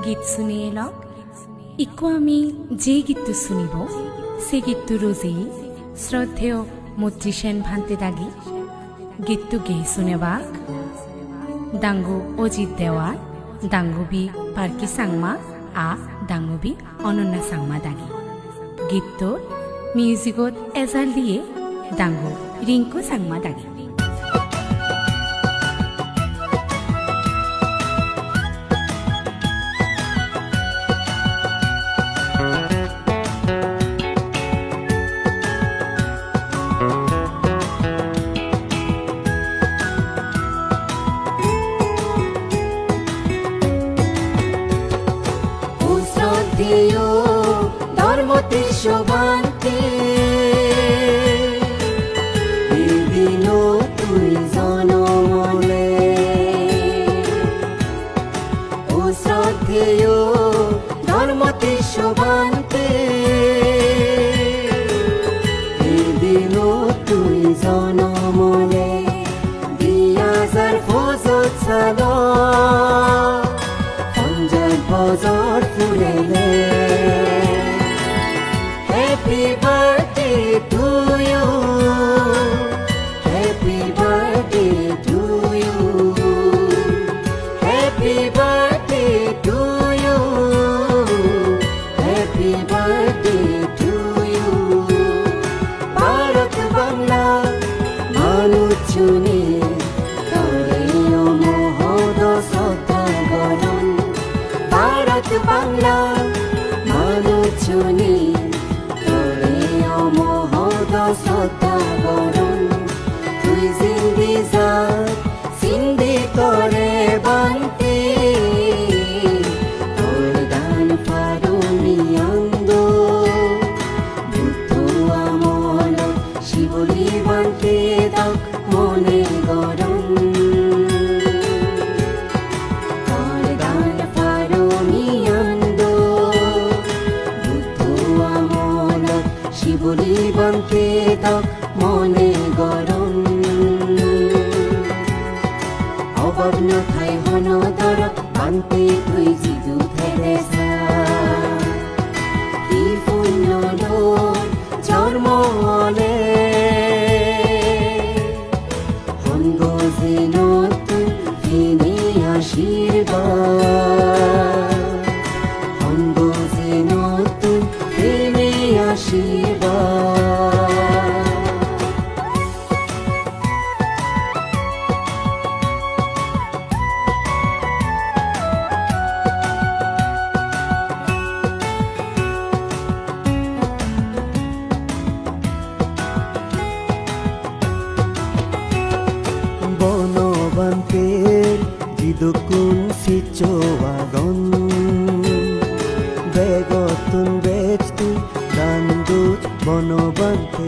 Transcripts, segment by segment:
গীত শুনি লওক ইকো আমি যে গীতটো শুনিব সেই গীতটো রোজেই শ্রদ্ধেয় মৈত্রী সেন ভান্তে দাগি গীতটো গেয়ে শুনেবাক দাঙ্গু অজিত দেওয়াল দাঙ্গুবি পার্কি সাংমা আ দাঙ্গুবি অনন্যা সাংমা দাগি গীতটোর মিউজিকত এজাল দিয়ে দাঙ্গু রিঙ্কু সাংমা দাগি শোভান্তে দিন তুই জনমনে ও শ্রদ্ধেয় ধর্মতে শোভান্তে দিন তুই জনমনে দিয়াজার ফজত সাল Punjab বজর ফুলেলে Happy birthday to you. Happy birthday to you. Happy birthday to you. Happy birthday to you. Bharat Bangla Manuchuni Toreyo Mohodo Sota Goron Bharat Bangla Manuchuni শ্রদ্ধা গরণ তুই জিন্দি যাত সিন্ধি করে বান্তে তোর দান ফারুনি আন্দ বুদ্ধ আমল শিবলি বান্তে দাও মনে গরণ তোর দান ফারুনি আন্দ বুদ্ধ আমল শিবলি বান্তে দাও মনে গরম অভাব নথাই হন দর বান্তে তুই জিদু থেরেসা কি পুণ্য জন্ম হলে হঙ্গ যেন তুই তিনি আশীর্বাদ হঙ্গ যেন তুই তিনি আশীর্বাদ বনবান্তের জিদুকুন সিচোয়াগন বেগতুন বেচতুই দান্দুত বনবান্তে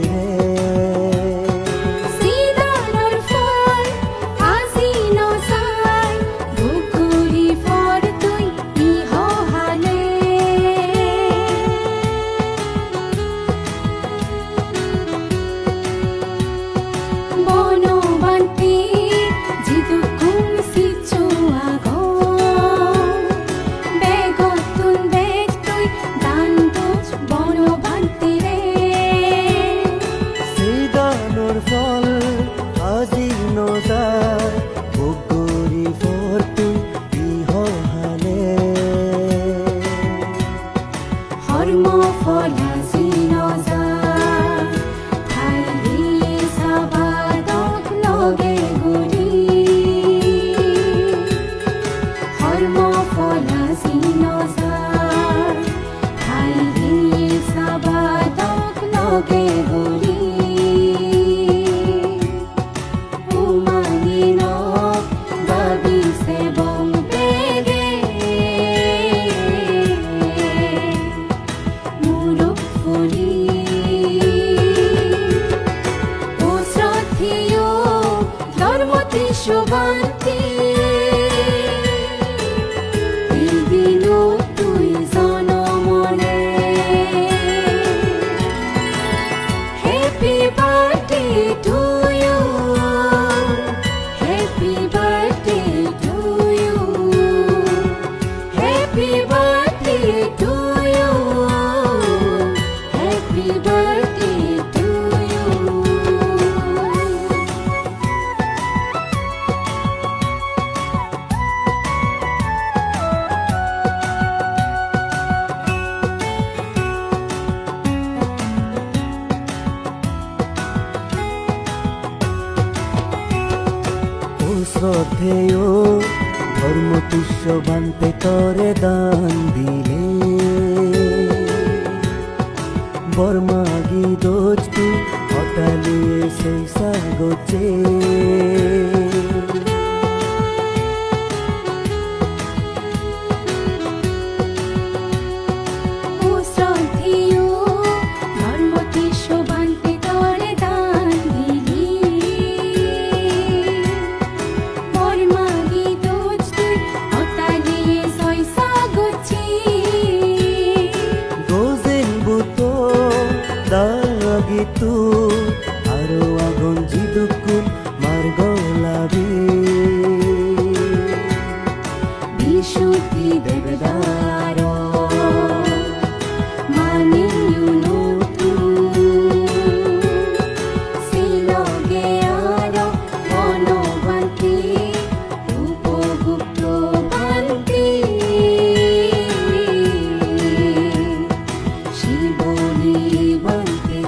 শোভান্তি দিন তুই জনমনে Happy birthday to you. Happy birthday to you. Happy birthday. শ্রদ্ধেয় ধর্ম তুষ্য বান্তে তরে দান দিলে বর্মাগি দোস্তু হতালিয়ে সেই সাগোচে gitu aro agon jidukun margolabi bishuti debedaro mani yunutu siloge aro ono banti upogupto banti shiboni banti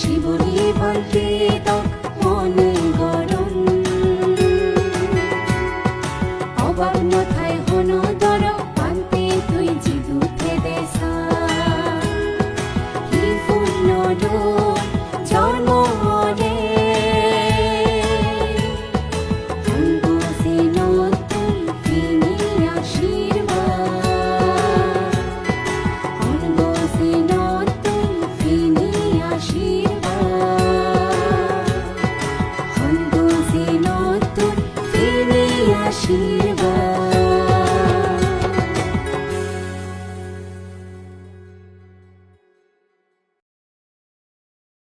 জীবনী বলতে তো মনে